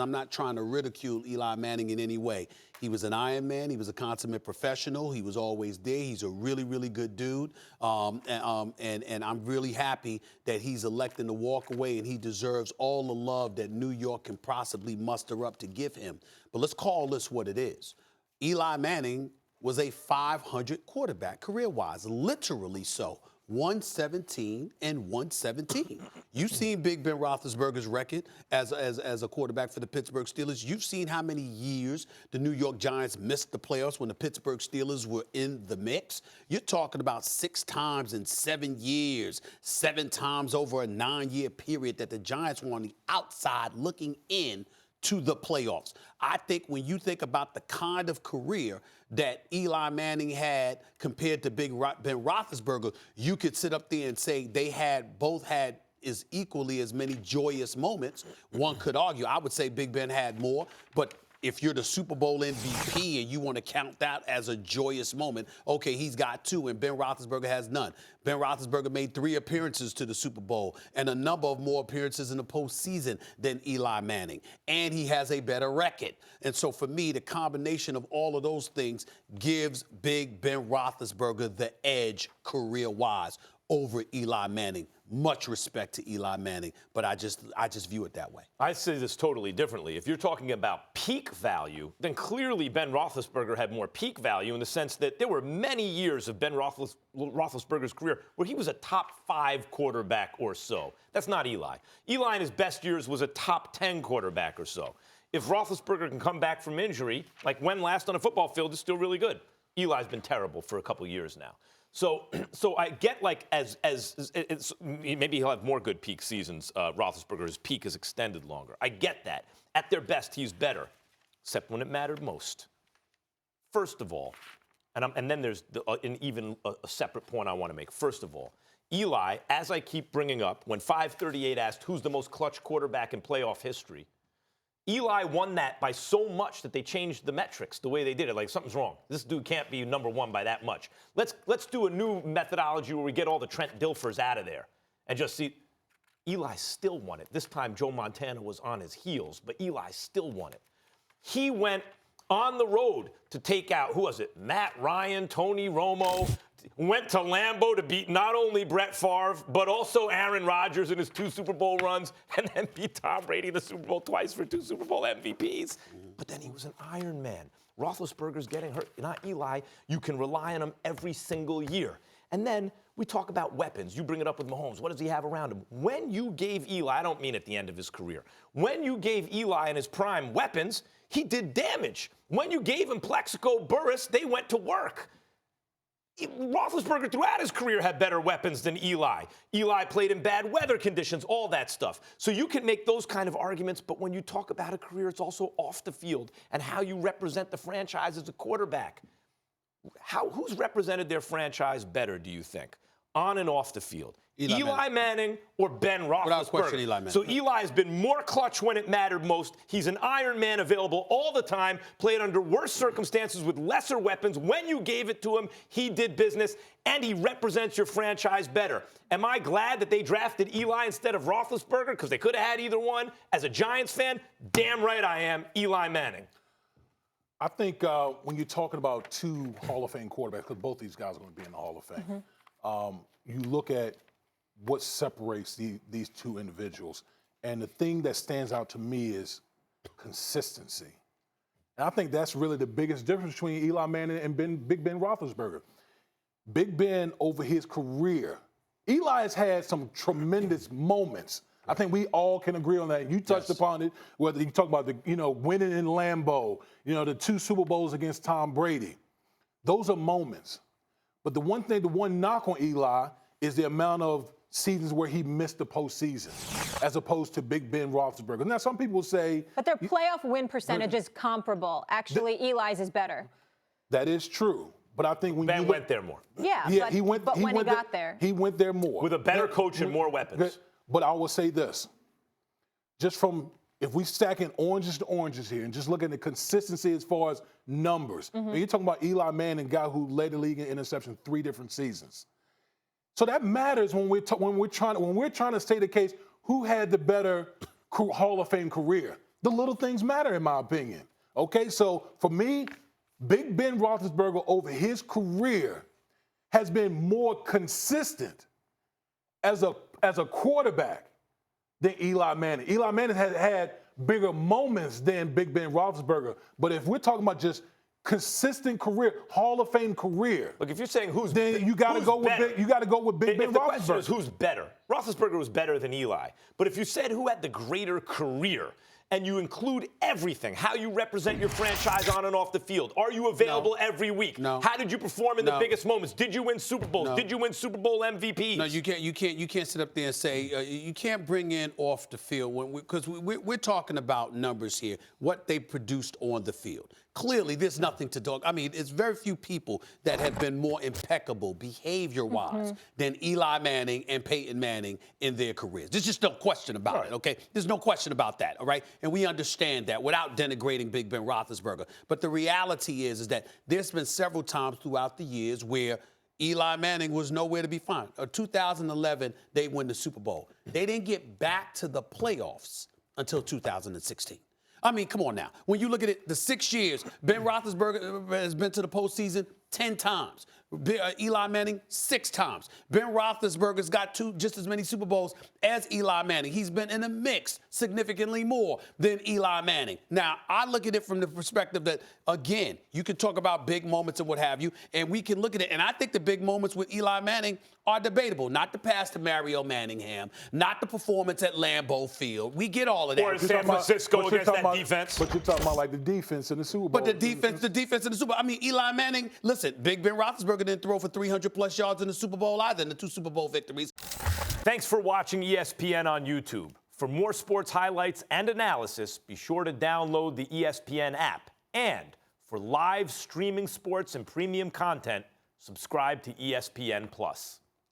I'm not trying to ridicule Eli Manning in any way. He was an Iron Man. He was a consummate professional. He was always there. He's a really, really good dude. And I'm really happy that he's electing to walk away, and he deserves all the love that New York can possibly muster up to give him. But let's call this what it is. Eli Manning was a 500 quarterback career-wise, literally so. 117 and 117. You've seen Big Ben Roethlisberger's record as a quarterback for the Pittsburgh Steelers. You've seen how many years the New York Giants missed the playoffs when the Pittsburgh Steelers were in the mix. You're talking about 6 times in 7 years, 7 times over a 9-year period that the Giants were on the outside looking in to the playoffs. I think when you think about the kind of career that Eli Manning had compared to Ben Roethlisberger, you could sit up there and say they both had as equally as many joyous moments. One could argue. I would say Big Ben had more, but if you're the Super Bowl MVP and you want to count that as a joyous moment, okay, he's got 2, and Ben Roethlisberger has none. Ben Roethlisberger made 3 appearances to the Super Bowl and a number of more appearances in the postseason than Eli Manning. And he has a better record. And so for me, the combination of all of those things gives Big Ben Roethlisberger the edge career-wise over Eli Manning. Much respect to Eli Manning, but I just view it that way. I say this totally differently. If you're talking about peak value, then clearly Ben Roethlisberger had more peak value in the sense that there were many years of Ben Roethlisberger's career where he was a top 5 quarterback or so. That's not Eli. Eli in his best years was a top 10 quarterback or so. If Roethlisberger can come back from injury, like when last on a football field, is still really good. Eli's been terrible for a couple years now. So I get like maybe he'll have more good peak seasons. Roethlisberger's peak is extended longer. I get that. At their best, he's better, except when it mattered most. First of all, and then there's even a separate point I want to make. First of all, Eli, as I keep bringing up, when 538 asked who's the most clutch quarterback in playoff history, Eli won that by so much that they changed the metrics the way they did it. Like, something's wrong. This dude can't be number 1 by that much. Let's do a new methodology where we get all the Trent Dilfers out of there and just see. Eli still won it. This time Joe Montana was on his heels, but Eli still won it. He went on the road to take out, who was it? Matt Ryan, Tony Romo. Went to Lambeau to beat not only Brett Favre, but also Aaron Rodgers in his 2 Super Bowl runs, and then beat Tom Brady in the Super Bowl twice for 2 Super Bowl MVPs. But then he was an Iron Man. Roethlisberger's getting hurt, not Eli. You can rely on him every single year. And then we talk about weapons. You bring it up with Mahomes. What does he have around him? When you gave Eli, I don't mean at the end of his career, when you gave Eli in his prime weapons, he did damage. When you gave him Plexico Burress, they went to work. Roethlisberger throughout his career had better weapons than Eli. Eli played in bad weather conditions, all that stuff. So you can make those kind of arguments, but when you talk about a career, it's also off the field and how you represent the franchise as a quarterback. Who's represented their franchise better, do you think, on and off the field? Eli Manning or Ben Roethlisberger? Without question, Eli Manning. So Eli has been more clutch when it mattered most. He's an Iron Man available all the time, played under worse circumstances with lesser weapons. When you gave it to him, he did business, and he represents your franchise better. Am I glad that they drafted Eli instead of Roethlisberger because they could have had either one? As a Giants fan, damn right I am. Eli Manning. I think when you're talking about 2 Hall of Fame quarterbacks, because both these guys are going to be in the Hall of Fame, you look at what separates these 2 individuals. And the thing that stands out to me is consistency. And I think that's really the biggest difference between Eli Manning and Big Ben Roethlisberger. Big Ben, over his career, Eli has had some tremendous moments. I think we all can agree on that. You touched upon it, whether you talk about the, winning in Lambeau, the 2 Super Bowls against Tom Brady. Those are moments. But the one knock on Eli is the amount of seasons where he missed the postseason, as opposed to Big Ben Roethlisberger. Now, some people say... But their playoff win percentage is comparable. Actually, Eli's is better. That is true. But I think when Ben went there more. Yeah, but when he got there... He went there more. With a better coach and more weapons. But I will say this. Just from... If we stacking oranges to oranges here and just look at the consistency as far as numbers, and you're talking about Eli Manning, guy who led the league in interception 3 different seasons. So that matters when we're trying to state the case. Who had the better Hall of Fame career? The little things matter, in my opinion. Okay, so for me, Big Ben Roethlisberger over his career has been more consistent as a quarterback than Eli Manning. Eli Manning has had bigger moments than Big Ben Roethlisberger. But if we're talking about just consistent career, Hall of Fame career, Look, if you're saying then you got to go with Big Ben the question Roethlisberger. is who's better. Roethlisberger was better than Eli. But if you said who had the greater career, and you include everything, how you represent your franchise on and off the field. Are you available every week? No. How did you perform in the biggest moments? Did you win Super Bowls? No. Did you win Super Bowl MVPs? No, you can't sit up there and say you can't bring in off the field because we're talking about numbers here, what they produced on the field. Clearly, there's nothing to talk. I mean, it's very few people that have been more impeccable behavior-wise than Eli Manning and Peyton Manning in their careers. There's just no question about it, okay? There's no question about that, all right? And we understand that without denigrating Big Ben Roethlisberger. But the reality is that there's been several times throughout the years where Eli Manning was nowhere to be found. 2011, they win the Super Bowl. They didn't get back to the playoffs until 2016. I mean, come on now. When you look at it, the 6 years, Ben Roethlisberger has been to the postseason 10 times. Eli Manning, 6 times. Ben Roethlisberger's got just as many Super Bowls as Eli Manning. He's been in the mix significantly more than Eli Manning. Now, I look at it from the perspective that, again, you can talk about big moments and what have you, and we can look at it. And I think the big moments with Eli Manning are debatable. Not the pass to Mario Manningham, not the performance at Lambeau Field. We get all of that. Or in San Francisco against that defense. But you're talking about like the defense in the Super Bowl. But the defense in the Super Bowl. I mean, Eli Manning, listen, Big Ben Roethlisberger didn't throw for 300-plus yards in the Super Bowl either, in the 2 Super Bowl victories. Thanks for watching ESPN on YouTube. For more sports highlights and analysis, be sure to download the ESPN app. And for live streaming sports and premium content, subscribe to ESPN+.